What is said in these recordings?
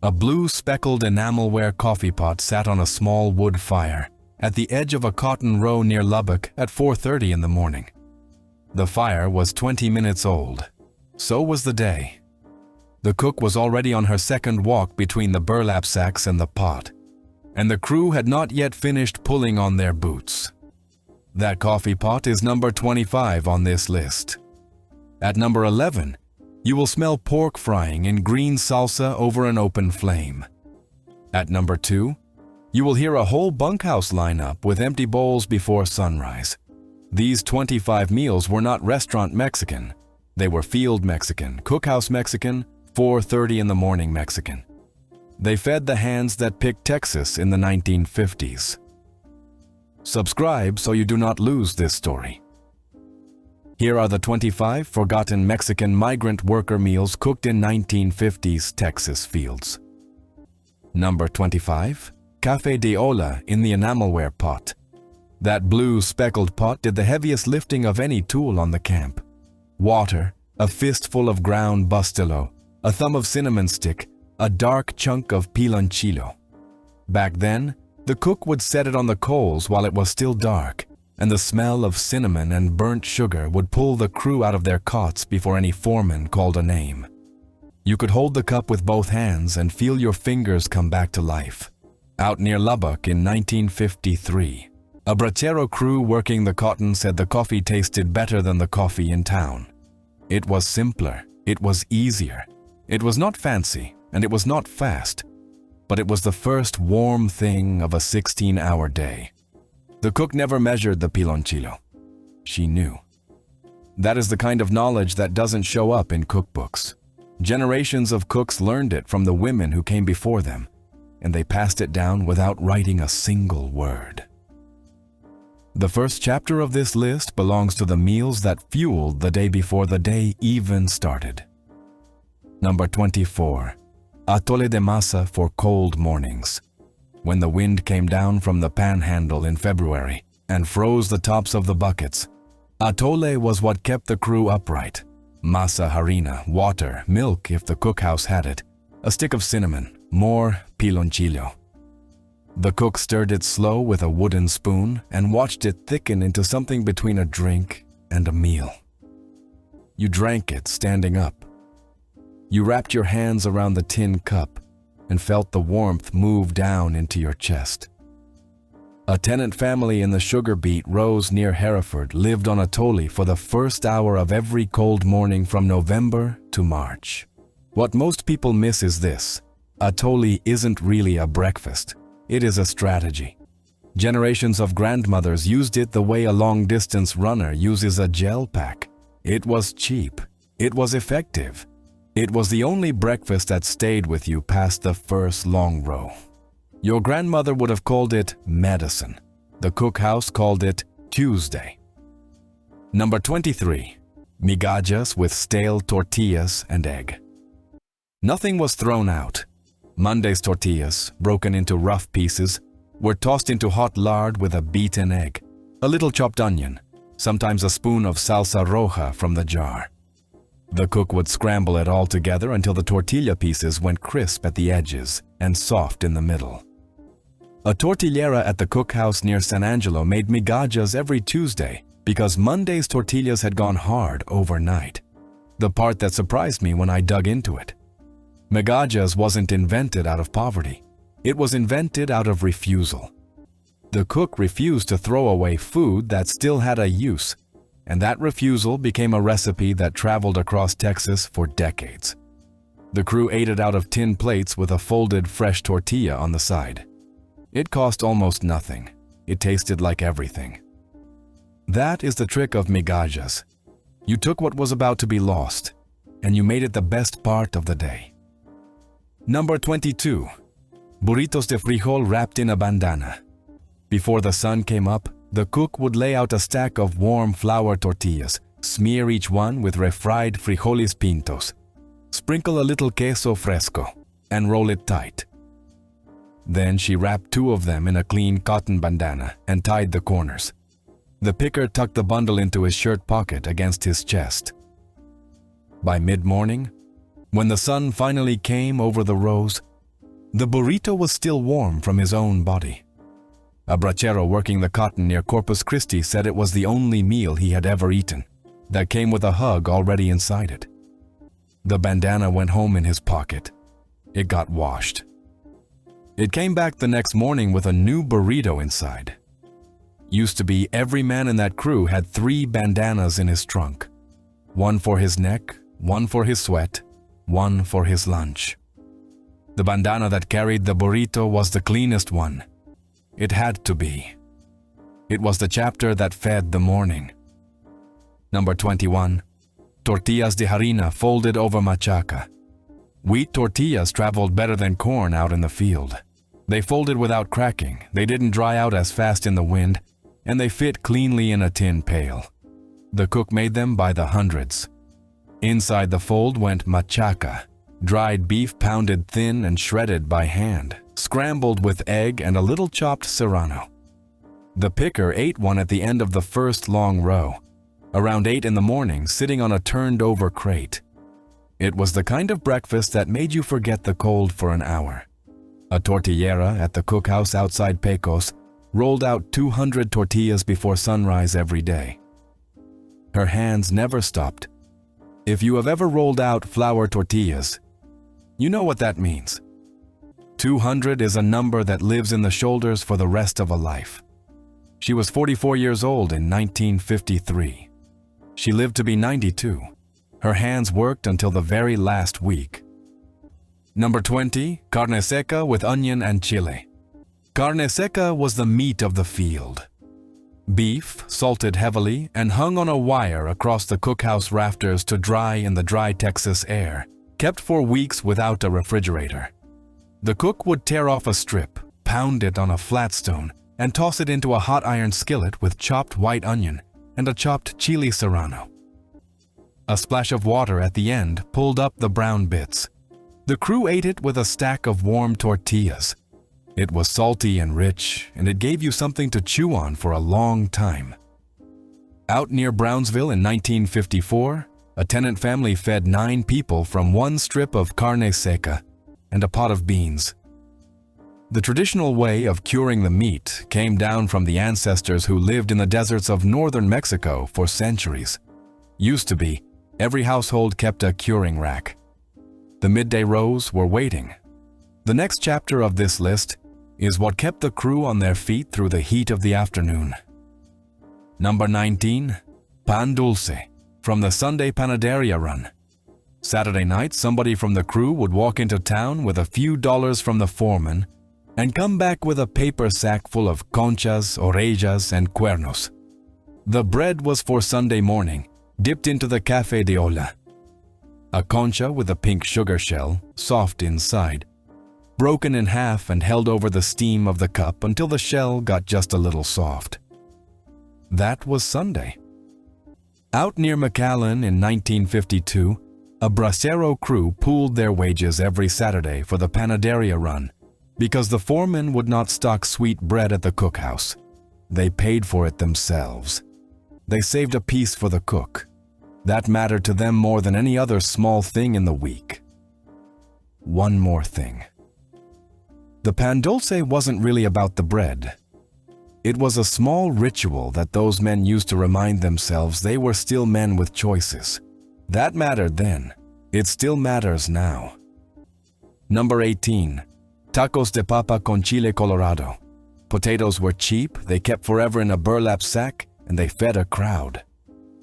A blue speckled enamelware coffee pot sat on a small wood fire at the edge of a cotton row near Lubbock at 4:30 in the morning. The fire was 20 minutes old. So was the day. The cook was already on her second walk between the burlap sacks and the pot, and the crew had not yet finished pulling on their boots. That coffee pot is number 25 on this list. At number 11, you will smell pork frying in green salsa over an open flame. At number 2, you will hear a whole bunkhouse lineup with empty bowls before sunrise. These 25 meals were not restaurant Mexican. They were field Mexican, cookhouse Mexican, 4:30 in the morning Mexican. They fed the hands that picked Texas in the 1950s. Subscribe so you do not lose this story. Here are the 25 forgotten Mexican migrant worker meals cooked in 1950s Texas fields. Number 25, Café de Olla in the enamelware pot. That blue speckled pot did the heaviest lifting of any tool on the camp. Water, a fistful of ground bustelo, a thumb of cinnamon stick, a dark chunk of piloncillo. Back then, the cook would set it on the coals while it was still dark, and the smell of cinnamon and burnt sugar would pull the crew out of their cots before any foreman called a name. You could hold the cup with both hands and feel your fingers come back to life. Out near Lubbock in 1953, a bracero crew working the cotton said the coffee tasted better than the coffee in town. It was simpler, it was easier, it was not fancy, and it was not fast, but it was the first warm thing of a 16-hour day. The cook never measured the piloncillo. She knew. That is the kind of knowledge that doesn't show up in cookbooks. Generations of cooks learned it from the women who came before them, and they passed it down without writing a single word. The first chapter of this list belongs to the meals that fueled the day before the day even started. Number 24, atole de masa for cold mornings. When the wind came down from the panhandle in February and froze the tops of the buckets, atole was what kept the crew upright. Masa harina, water, milk if the cookhouse had it, a stick of cinnamon, more piloncillo. The cook stirred it slow with a wooden spoon and watched it thicken into something between a drink and a meal. You drank it standing up. You wrapped your hands around the tin cup and felt the warmth move down into your chest. A tenant family in the Sugar Beet Rose near Hereford lived on atole for the first hour of every cold morning from November to March. What most people miss is this: atole isn't really a breakfast. It is a strategy. Generations of grandmothers used it the way a long-distance runner uses a gel pack. It was cheap. It was effective. It was the only breakfast that stayed with you past the first long row. Your grandmother would have called it medicine. The cookhouse called it Tuesday. Number 23, migajas with stale tortillas and egg. Nothing was thrown out. Monday's tortillas, broken into rough pieces, were tossed into hot lard with a beaten egg, a little chopped onion, sometimes a spoon of salsa roja from the jar. The cook would scramble it all together until the tortilla pieces went crisp at the edges and soft in the middle. A tortillera at the cookhouse near San Angelo made migajas every Tuesday because Monday's tortillas had gone hard overnight. The part that surprised me when I dug into it. Migajas wasn't invented out of poverty. It was invented out of refusal. The cook refused to throw away food that still had a use, and that refusal became a recipe that traveled across Texas for decades. The crew ate it out of tin plates with a folded fresh tortilla on the side. It cost almost nothing. It tasted like everything. That is the trick of migajas. You took what was about to be lost, and you made it the best part of the day. Number 22, burritos de frijol wrapped in a bandana. Before the sun came up, the cook would lay out a stack of warm flour tortillas, smear each one with refried frijoles pintos, sprinkle a little queso fresco, and roll it tight. Then she wrapped 2 of them in a clean cotton bandana and tied the corners. The picker tucked the bundle into his shirt pocket against his chest. By mid-morning, when the sun finally came over the rows, The burrito was still warm from his own body. A brachero working the cotton near Corpus Christi said it was the only meal he had ever eaten, that came with a hug already inside it. The bandana went home in his pocket. It got washed. It came back the next morning with a new burrito inside. Used to be every man in that crew had 3 bandanas in his trunk. One for his neck, one for his sweat, one for his lunch. The bandana that carried the burrito was the cleanest one. It had to be. It was the chapter that fed the morning. Number 21. Tortillas de harina folded over machaca. Wheat tortillas traveled better than corn out in the field. They folded without cracking, they didn't dry out as fast in the wind, and they fit cleanly in a tin pail. The cook made them by the hundreds. Inside the fold went machaca, dried beef pounded thin and shredded by hand, scrambled with egg and a little chopped serrano. The picker ate one at the end of the first long row, around 8 in the morning, sitting on a turned-over crate. It was the kind of breakfast that made you forget the cold for an hour. A tortillera at the cookhouse outside Pecos rolled out 200 tortillas before sunrise every day. Her hands never stopped. If you have ever rolled out flour tortillas, you know what that means. 200 is a number that lives in the shoulders for the rest of a life. She was 44 years old in 1953. She lived to be 92. Her hands worked until the very last week. Number 20, carne seca with onion and chile. Carne seca was the meat of the field. Beef, salted heavily and hung on a wire across the cookhouse rafters to dry in the dry Texas air, kept for weeks without a refrigerator. The cook would tear off a strip, pound it on a flat stone, and toss it into a hot iron skillet with chopped white onion and a chopped chili serrano. A splash of water at the end pulled up the brown bits. The crew ate it with a stack of warm tortillas. It was salty and rich, and it gave you something to chew on for a long time. Out near Brownsville in 1954, a tenant family fed 9 people from one strip of carne seca and a pot of beans. The traditional way of curing the meat came down from the ancestors who lived in the deserts of northern Mexico for centuries. Used to be, every household kept a curing rack. The midday rows were waiting. The next chapter of this list is what kept the crew on their feet through the heat of the afternoon. Number 19, pan dulce, from the Sunday panaderia run. Saturday night, somebody from the crew would walk into town with a few dollars from the foreman and come back with a paper sack full of conchas, orejas, and cuernos. The bread was for Sunday morning, dipped into the café de olla. A concha with a pink sugar shell, soft inside, broken in half and held over the steam of the cup until the shell got just a little soft. That was Sunday. Out near McAllen in 1952, a bracero crew pooled their wages every Saturday for the panaderia run because the foreman would not stock sweet bread at the cookhouse. They paid for it themselves. They saved a piece for the cook. That mattered to them more than any other small thing in the week. One more thing. The pan dulce wasn't really about the bread. It was a small ritual that those men used to remind themselves they were still men with choices. That mattered then. It still matters now. Number 18. Tacos de papa con chile colorado. Potatoes were cheap, they kept forever in a burlap sack, and they fed a crowd.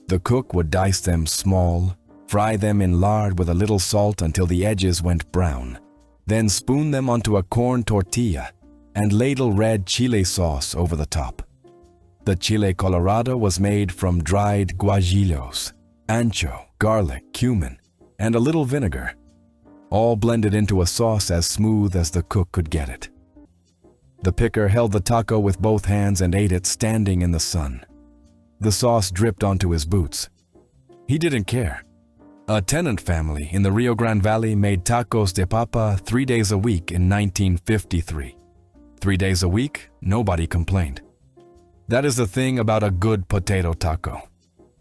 The cook would dice them small, fry them in lard with a little salt until the edges went brown, then spoon them onto a corn tortilla and ladle red chile sauce over the top. The chile colorado was made from dried guajillos, ancho, garlic, cumin, and a little vinegar, all blended into a sauce as smooth as the cook could get it. The picker held the taco with both hands and ate it standing in the sun. The sauce dripped onto his boots. He didn't care. A tenant family in the Rio Grande Valley made tacos de papa 3 days a week in 1953. 3 days a week, nobody complained. That is the thing about a good potato taco.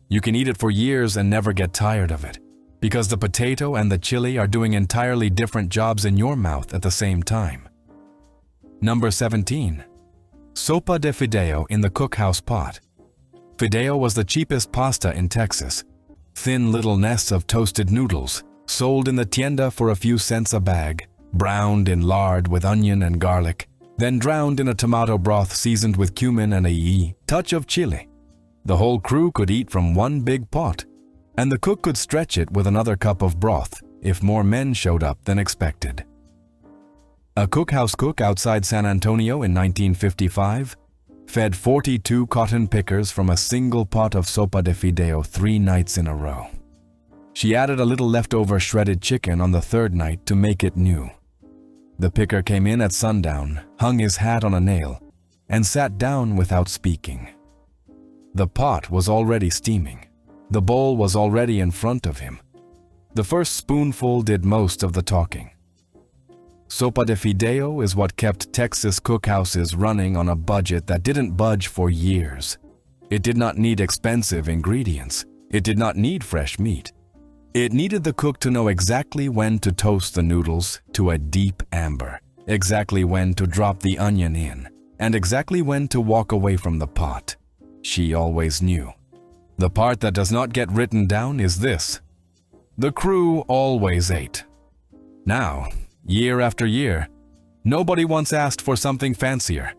You can eat it for years and never get tired of it. Because the potato and the chili are doing entirely different jobs in your mouth at the same time. Number 17. Sopa de fideo in the cookhouse pot. Fideo was the cheapest pasta in Texas. Thin little nests of toasted noodles, sold in the tienda for a few cents a bag, browned in lard with onion and garlic, then drowned in a tomato broth seasoned with cumin and a touch of chili. The whole crew could eat from one big pot, and the cook could stretch it with another cup of broth if more men showed up than expected. A cookhouse cook outside San Antonio in 1955 fed 42 cotton pickers from a single pot of sopa de fideo 3 nights in a row. She added a little leftover shredded chicken on the 3rd night to make it new. The picker came in at sundown, hung his hat on a nail, and sat down without speaking. The pot was already steaming. The bowl was already in front of him. The first spoonful did most of the talking. Sopa de fideo is what kept Texas cookhouses running on a budget that didn't budge for years. It did not need expensive ingredients. It did not need fresh meat. It needed the cook to know exactly when to toast the noodles to a deep amber, exactly when to drop the onion in, and exactly when to walk away from the pot. She always knew. The part that does not get written down is this: the crew always ate. Now, year after year, nobody once asked for something fancier.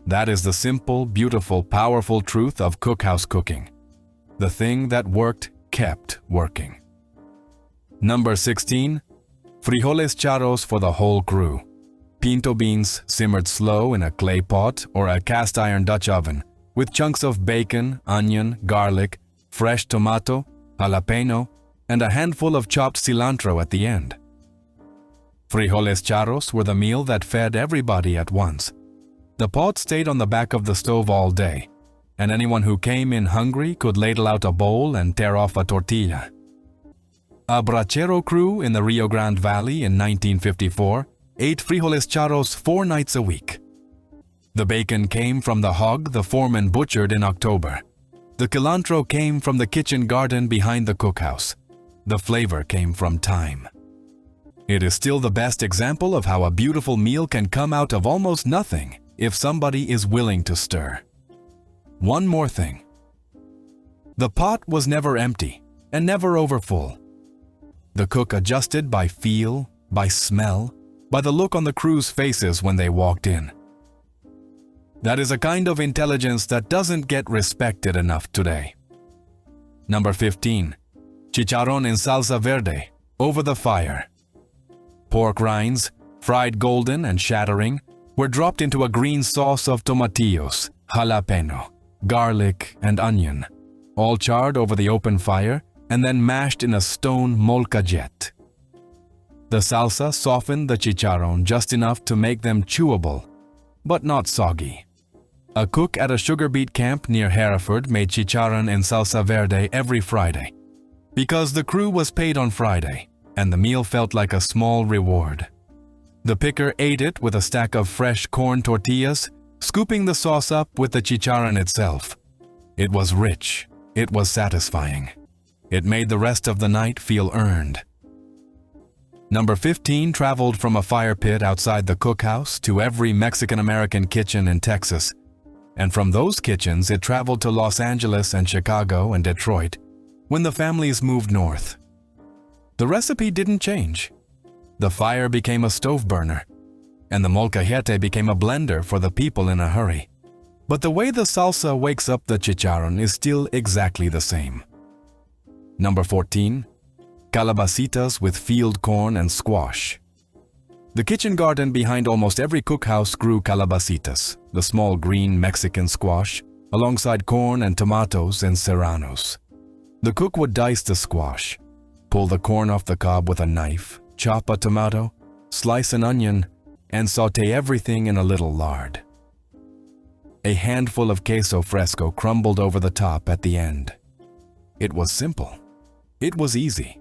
That is the simple, beautiful, powerful truth of cookhouse cooking. The thing that worked kept working. Number 16. Frijoles charros for the whole crew. Pinto beans simmered slow in a clay pot or a cast iron Dutch oven with chunks of bacon, onion, garlic, fresh tomato, jalapeno, and a handful of chopped cilantro at the end. Frijoles charros were the meal that fed everybody at once. The pot stayed on the back of the stove all day, and anyone who came in hungry could ladle out a bowl and tear off a tortilla. A brachero crew in the Rio Grande Valley in 1954 ate frijoles charros 4 nights a week. The bacon came from the hog the foreman butchered in October. The cilantro came from the kitchen garden behind the cookhouse. The flavor came from thyme. It is still the best example of how a beautiful meal can come out of almost nothing if somebody is willing to stir. One more thing. The pot was never empty and never overfull. The cook adjusted by feel, by smell, by the look on the crew's faces when they walked in. That is a kind of intelligence that doesn't get respected enough today. Number 15. Chicharrón en salsa verde, over the fire. Pork rinds, fried golden and shattering, were dropped into a green sauce of tomatillos, jalapeno, garlic, and onion, all charred over the open fire and then mashed in a stone molcajete. The salsa softened the chicharrón just enough to make them chewable, but not soggy. A cook at a sugar beet camp near Hereford made chicharrón en salsa verde every Friday, because the crew was paid on Friday, and the meal felt like a small reward. The picker ate it with a stack of fresh corn tortillas, scooping the sauce up with the chicharrón itself. It was rich. It was satisfying. It made the rest of the night feel earned. Number 15 traveled from a fire pit outside the cookhouse to every Mexican-American kitchen in Texas, and from those kitchens it traveled to Los Angeles and Chicago and Detroit when the families moved north. The recipe didn't change. The fire became a stove burner, and the molcajete became a blender for the people in a hurry. But the way the salsa wakes up the chicharrón is still exactly the same. Number 14. Calabacitas with field corn and squash. The kitchen garden behind almost every cookhouse grew calabacitas, the small green Mexican squash, alongside corn and tomatoes and serranos. The cook would dice the squash, pull the corn off the cob with a knife, chop a tomato, slice an onion, and saute everything in a little lard. A handful of queso fresco crumbled over the top at the end. It was simple. It was easy.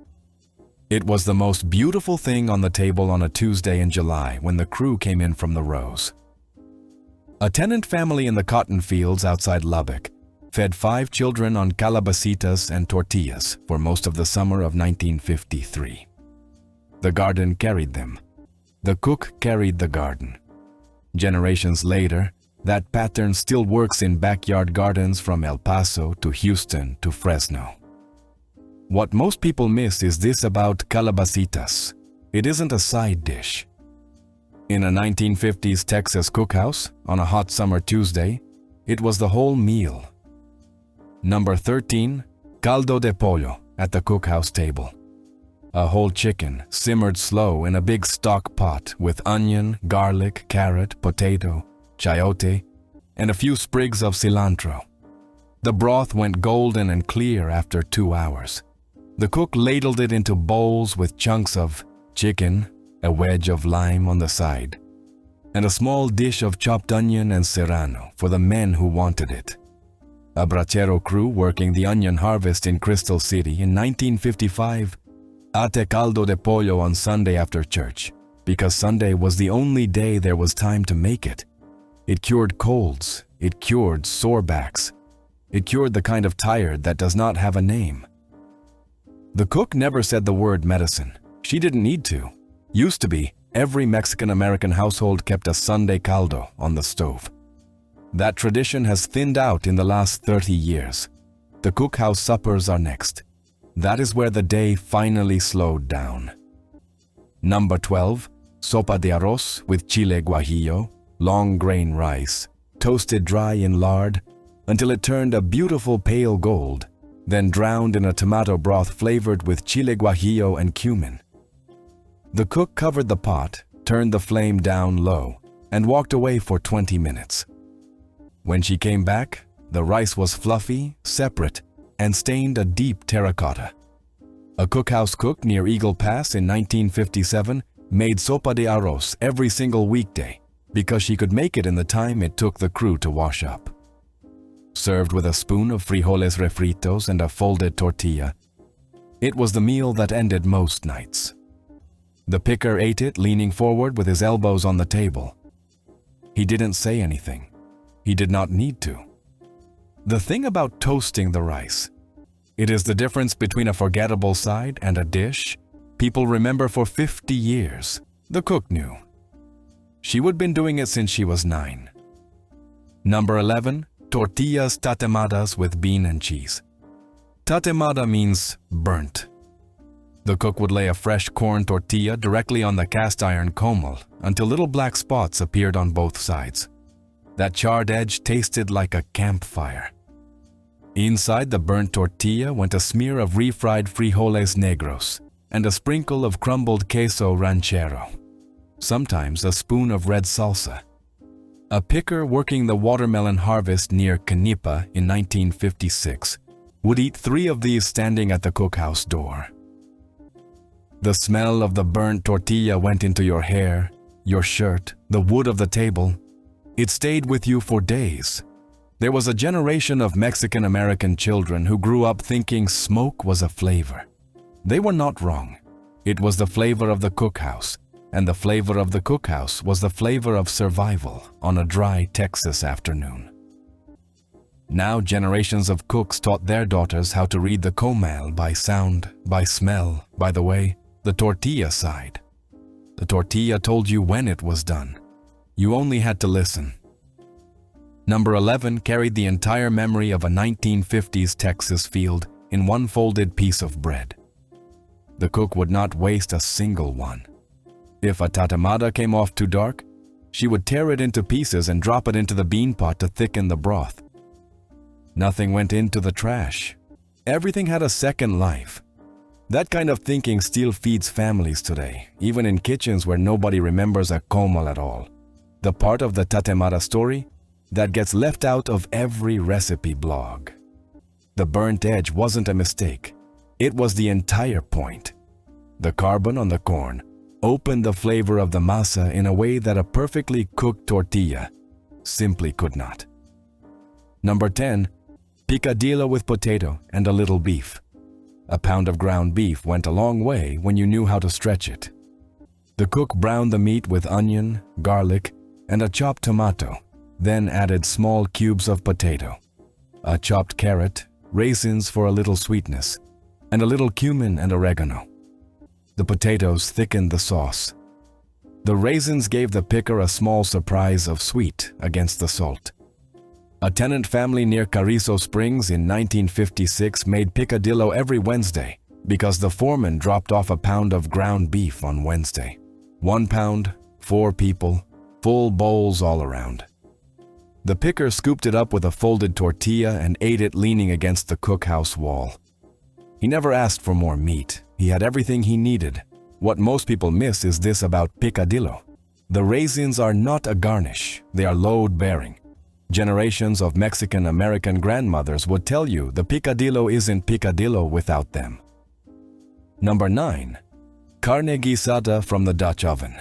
It was the most beautiful thing on the table on a Tuesday in July when the crew came in from the rows. A tenant family in the cotton fields outside Lubbock fed 5 children on calabacitas and tortillas for most of the summer of 1953. The garden carried them. The cook carried the garden. Generations later, that pattern still works in backyard gardens from El Paso to Houston to Fresno. What most people miss is this about calabacitas. It isn't a side dish. In a 1950s Texas cookhouse, on a hot summer Tuesday, it was the whole meal. Number 13, caldo de pollo at the cookhouse table. A whole chicken simmered slow in a big stock pot with onion, garlic, carrot, potato, chayote, and a few sprigs of cilantro. The broth went golden and clear after 2 hours. The cook ladled it into bowls with chunks of chicken, a wedge of lime on the side, and a small dish of chopped onion and serrano for the men who wanted it. A brachero crew working the onion harvest in Crystal City in 1955 ate caldo de pollo on Sunday after church, because Sunday was the only day there was time to make it. It cured colds, it cured sore backs, it cured the kind of tired that does not have a name. The cook never said the word medicine. She didn't need to. Used to be, every Mexican-American household kept a Sunday caldo on the stove. That tradition has thinned out in the last 30 years. The cookhouse suppers are next. That is where the day finally slowed down. Number 12, sopa de arroz with chile guajillo, long grain rice, toasted dry in lard until it turned a beautiful pale gold, then drowned in a tomato broth flavored with chile guajillo and cumin. The cook covered the pot, turned the flame down low, and walked away for 20 minutes. When she came back, the rice was fluffy, separate, and stained a deep terracotta. A cookhouse cook near Eagle Pass in 1957 made sopa de arroz every single weekday because she could make it in the time it took the crew to wash up. Served with a spoon of frijoles refritos and a folded tortilla, it was the meal that ended most nights. The picker ate it leaning forward with his elbows on the table. He didn't say anything. He did not need to. The thing about toasting the rice, it is the difference between a forgettable side and a dish people remember for 50 years. The cook knew. She would been doing it since she was 9. Number 11, tortillas tatemadas with bean and cheese. Tatemada means burnt. The cook would lay a fresh corn tortilla directly on the cast iron comal until little black spots appeared on both sides. That charred edge tasted like a campfire. Inside the burnt tortilla went a smear of refried frijoles negros and a sprinkle of crumbled queso ranchero, sometimes a spoon of red salsa. A picker working the watermelon harvest near Canipa in 1956 would eat 3 of these standing at the cookhouse door. The smell of the burnt tortilla went into your hair, your shirt, the wood of the table. It stayed with you for days. There was a generation of Mexican-American children who grew up thinking smoke was a flavor. They were not wrong. It was the flavor of the cookhouse, and the flavor of the cookhouse was the flavor of survival on a dry Texas afternoon. Now generations of cooks taught their daughters how to read the comal by sound, by smell, by the way, the tortilla side. The tortilla told you when it was done. You only had to listen. Number 11 carried the entire memory of a 1950s Texas field in one folded piece of bread. The cook would not waste a single one. If a tatemada came off too dark, she would tear it into pieces and drop it into the bean pot to thicken the broth. Nothing went into the trash. Everything had a second life. That kind of thinking still feeds families today, even in kitchens where nobody remembers a comal at all. The part of the tatemada story that gets left out of every recipe blog. The burnt edge wasn't a mistake. It was the entire point. The carbon on the corn opened the flavor of the masa in a way that a perfectly cooked tortilla simply could not. Number 10, picadillo with potato and a little beef. A pound of ground beef went a long way when you knew how to stretch it. The cook browned the meat with onion, garlic, and a chopped tomato, then added small cubes of potato. a chopped carrot, raisins for a little sweetness, and a little cumin and oregano. The potatoes thickened the sauce. The raisins gave the picker a small surprise of sweet against the salt. A tenant family near Carrizo Springs in 1956 made picadillo every Wednesday because the foreman dropped off a pound of ground beef on Wednesday. 1 pound, 4 people, full bowls all around. The picker scooped it up with a folded tortilla and ate it leaning against the cookhouse wall. He never asked for more meat. He had everything he needed. What most people miss is this about picadillo. The raisins are not a garnish, they are load-bearing. Generations of Mexican-American grandmothers would tell you the picadillo isn't picadillo without them. Number 9. Carne guisada from the Dutch oven.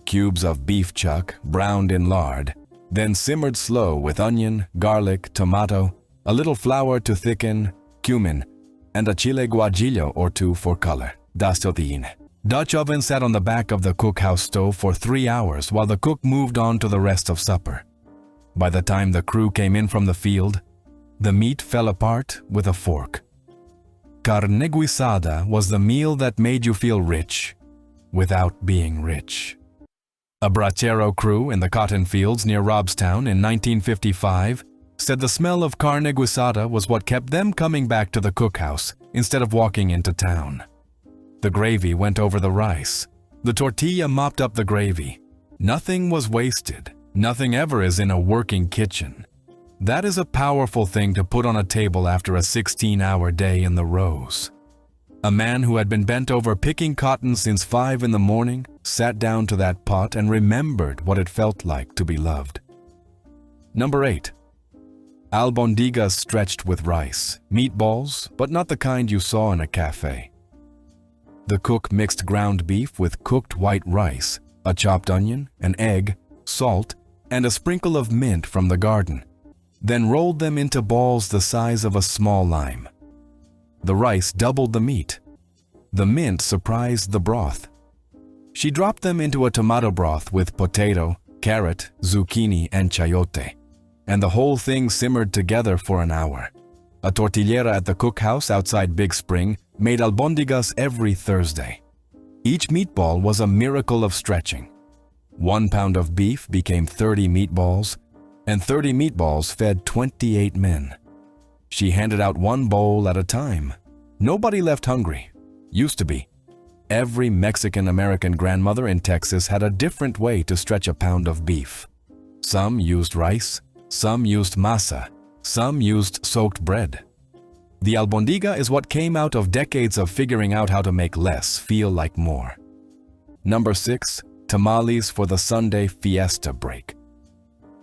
Cubes of beef chuck, browned in lard, then simmered slow with onion, garlic, tomato, a little flour to thicken, cumin, and a chile guajillo or two for color. Das protein. Dutch oven sat on the back of the cookhouse stove for 3 hours while the cook moved on to the rest of supper. By the time the crew came in from the field, the meat fell apart with a fork. Carne guisada was the meal that made you feel rich without being rich. A brachero crew in the cotton fields near Robstown in 1955 said the smell of carne guisada was what kept them coming back to the cookhouse instead of walking into town. The gravy went over the rice. The tortilla mopped up the gravy. Nothing was wasted. Nothing ever is in a working kitchen. That is a powerful thing to put on a table after a 16-hour day in the rows. A man who had been bent over picking cotton since 5 in the morning sat down to that pot and remembered what it felt like to be loved. Number 8. Albondigas stretched with rice, meatballs, but not the kind you saw in a cafe. The cook mixed ground beef with cooked white rice, a chopped onion, an egg, salt, and a sprinkle of mint from the garden, then rolled them into balls the size of a small lime. The rice doubled the meat. The mint surprised the broth. She dropped them into a tomato broth with potato, carrot, zucchini, and chayote, and the whole thing simmered together for an hour. A tortillera at the cookhouse outside Big Spring made albondigas every Thursday. Each meatball was a miracle of stretching. 1 pound of beef became 30 meatballs, and 30 meatballs fed 28 men. She handed out 1 bowl at a time. Nobody left hungry. Used to be. Every Mexican-American grandmother in Texas had a different way to stretch a pound of beef. Some used rice, some used masa, some used soaked bread. The albondiga is what came out of decades of figuring out how to make less feel like more. Number 6. Tamales for the Sunday fiesta break.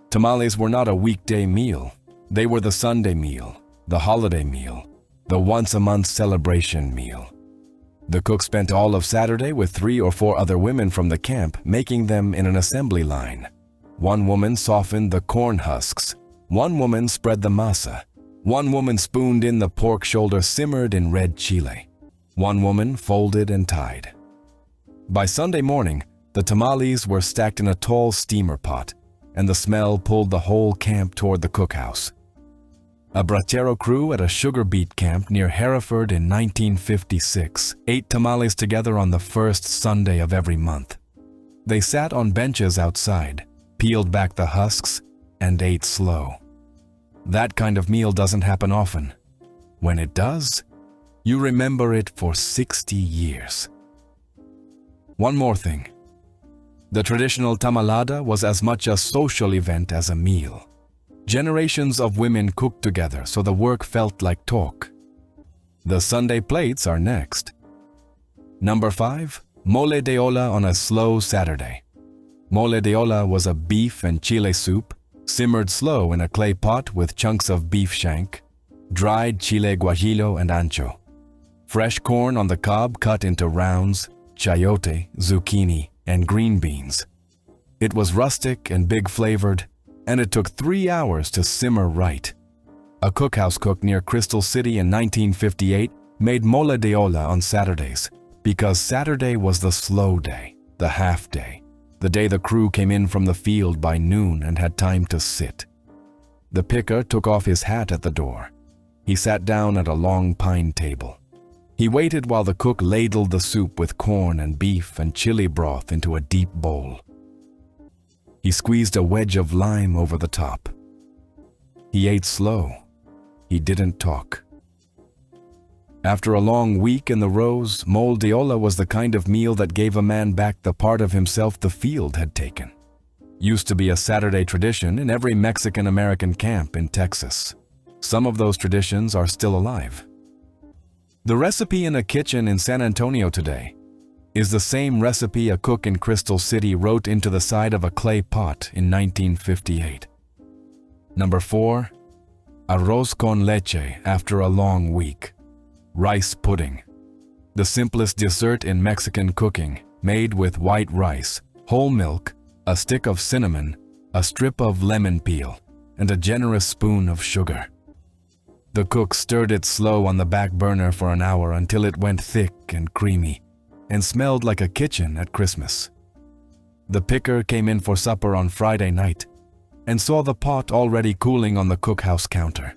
Tamales were not a weekday meal. They were the Sunday meal, the holiday meal, the once-a-month celebration meal. The cook spent all of Saturday with 3 or 4 other women from the camp making them in an assembly line. 1 woman softened the corn husks. 1 woman spread the masa. 1 woman spooned in the pork shoulder simmered in red chile. 1 woman folded and tied. By Sunday morning, the tamales were stacked in a tall steamer pot, and the smell pulled the whole camp toward the cookhouse. A brachero crew at a sugar beet camp near Hereford in 1956 ate tamales together on the first Sunday of every month. They sat on benches outside, peeled back the husks, and ate slow. That kind of meal doesn't happen often. When it does, you remember it for 60 years. One more thing. The traditional tamalada was as much a social event as a meal. Generations of women cooked together so the work felt like talk. The Sunday plates are next. Number 5. Mole de olla on a slow Saturday. Mole de olla was a beef and chile soup, simmered slow in a clay pot with chunks of beef shank, dried chile guajillo and ancho, fresh corn on the cob cut into rounds, chayote, zucchini, and green beans. It was rustic and big-flavored, and it took 3 hours to simmer right. A cookhouse cook near Crystal City in 1958 made mole de olla on Saturdays because Saturday was the slow day, the half day, the day the crew came in from the field by noon and had time to sit. The picker took off his hat at the door. He sat down at a long pine table. He waited while the cook ladled the soup with corn and beef and chili broth into a deep bowl. He squeezed a wedge of lime over the top. He ate slow. He didn't talk. After a long week in the rows, moldiola was the kind of meal that gave a man back the part of himself the field had taken. Used to be a Saturday tradition in every Mexican-American camp in Texas. Some of those traditions are still alive. The recipe in a kitchen in San Antonio today is the same recipe a cook in Crystal City wrote into the side of a clay pot in 1958. Number 4. Arroz con leche after a long week. Rice pudding. The simplest dessert in Mexican cooking, made with white rice, whole milk, a stick of cinnamon, a strip of lemon peel, and a generous spoon of sugar. The cook stirred it slow on the back burner for an hour until it went thick and creamy and smelled like a kitchen at Christmas. The picker came in for supper on Friday night and saw the pot already cooling on the cookhouse counter.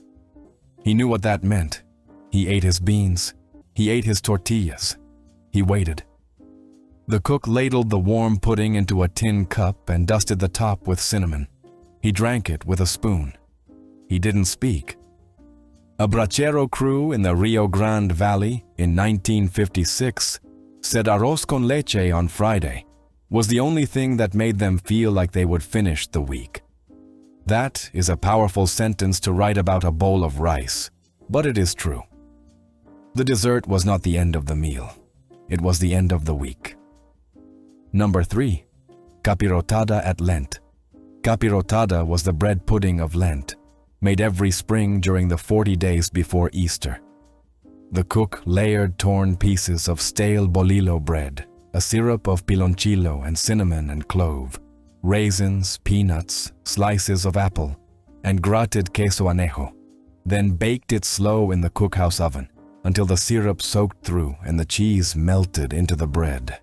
He knew what that meant. He ate his beans. He ate his tortillas. He waited. The cook ladled the warm pudding into a tin cup and dusted the top with cinnamon. He drank it with a spoon. He didn't speak. A brachero crew in the Rio Grande Valley in 1956 said arroz con leche on Friday was the only thing that made them feel like they would finish the week. That is a powerful sentence to write about a bowl of rice, but it is true. The dessert was not the end of the meal. It was the end of the week. Number 3. Capirotada at Lent. Capirotada was the bread pudding of Lent, made every spring during the 40 days before Easter. The cook layered torn pieces of stale bolillo bread, a syrup of piloncillo and cinnamon and clove, raisins, peanuts, slices of apple, and grated queso anejo, then baked it slow in the cookhouse oven until the syrup soaked through and the cheese melted into the bread.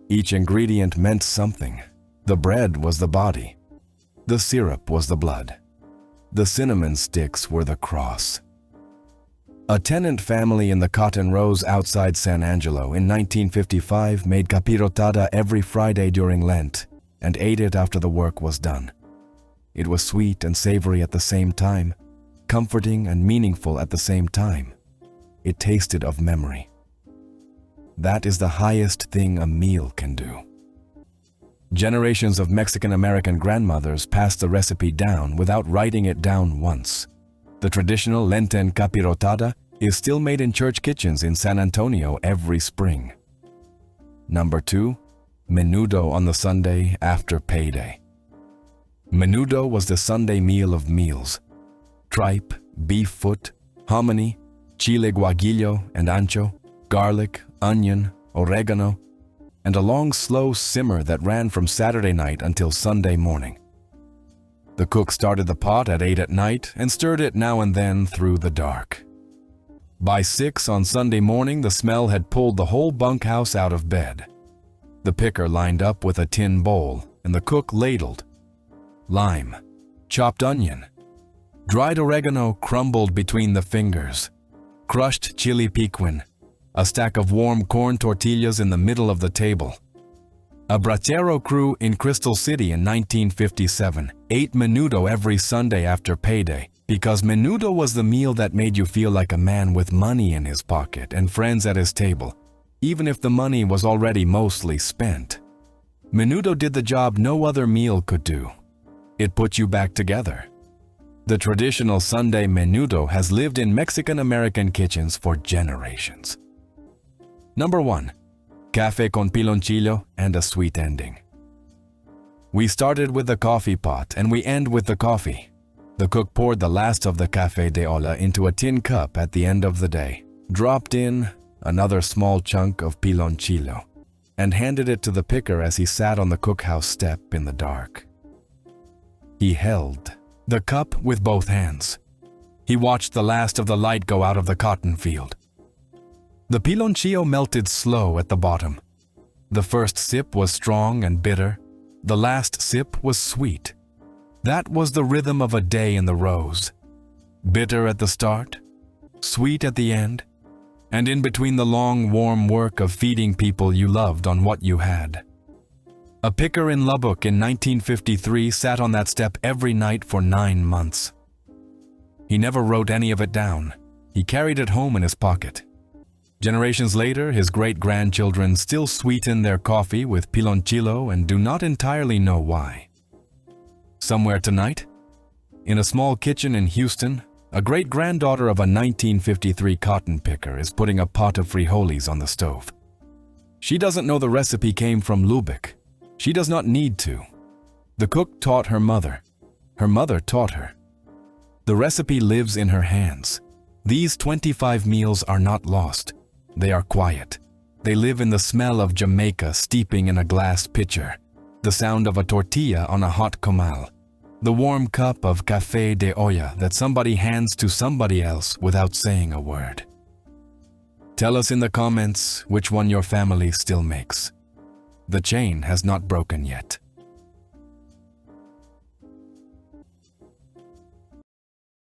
Each ingredient meant something. The bread was the body. The syrup was the blood. The cinnamon sticks were the cross. A tenant family in the cotton rows outside San Angelo in 1955 made capirotada every Friday during Lent and ate it after the work was done. It was sweet and savory at the same time, comforting and meaningful at the same time. It tasted of memory. That is the highest thing a meal can do. Generations of Mexican-American grandmothers passed the recipe down without writing it down once. The traditional Lenten capirotada is still made in church kitchens in San Antonio every spring. Number 2. Menudo on the Sunday after payday. Menudo was the Sunday meal of meals. Tripe, beef foot, hominy, chile guajillo and ancho, garlic, onion, oregano, and a long slow simmer that ran from Saturday night until Sunday morning. The cook started the pot at 8 at night and stirred it now and then through the dark. By 6 on Sunday morning, the smell had pulled the whole bunkhouse out of bed. The picker lined up with a tin bowl, and the cook ladled lime, chopped onion, dried oregano crumbled between the fingers, crushed chili piquin, a stack of warm corn tortillas in the middle of the table. A brachero crew in Crystal City in 1957 ate menudo every Sunday after payday because menudo was the meal that made you feel like a man with money in his pocket and friends at his table, even if the money was already mostly spent. Menudo did the job no other meal could do. It put you back together. The traditional Sunday menudo has lived in Mexican-American kitchens for generations. Number 1. Café con piloncillo and a sweet ending. We started with the coffee pot and we end with the coffee. The cook poured the last of the café de olla into a tin cup at the end of the day, dropped in another small chunk of piloncillo, and handed it to the picker as he sat on the cookhouse step in the dark. He held the cup with both hands. He watched the last of the light go out of the cotton field. The piloncillo melted slow at the bottom. The first sip was strong and bitter. The last sip was sweet. That was the rhythm of a day in the rows. Bitter at the start, sweet at the end, and in between the long, warm work of feeding people you loved on what you had. A picker in Lubbock in 1953 sat on that step every night for 9 months. He never wrote any of it down. He carried it home in his pocket. Generations later, his great-grandchildren still sweeten their coffee with piloncillo and do not entirely know why. Somewhere tonight, in a small kitchen in Houston, a great-granddaughter of a 1953 cotton picker is putting a pot of frijoles on the stove. She doesn't know the recipe came from Lubbock. She does not need to. The cook taught her mother. Her mother taught her. The recipe lives in her hands. These 25 meals are not lost. They are quiet. They live in the smell of Jamaica steeping in a glass pitcher, the sound of a tortilla on a hot comal, the warm cup of café de olla that somebody hands to somebody else without saying a word. Tell us in the comments which one your family still makes. The chain has not broken yet.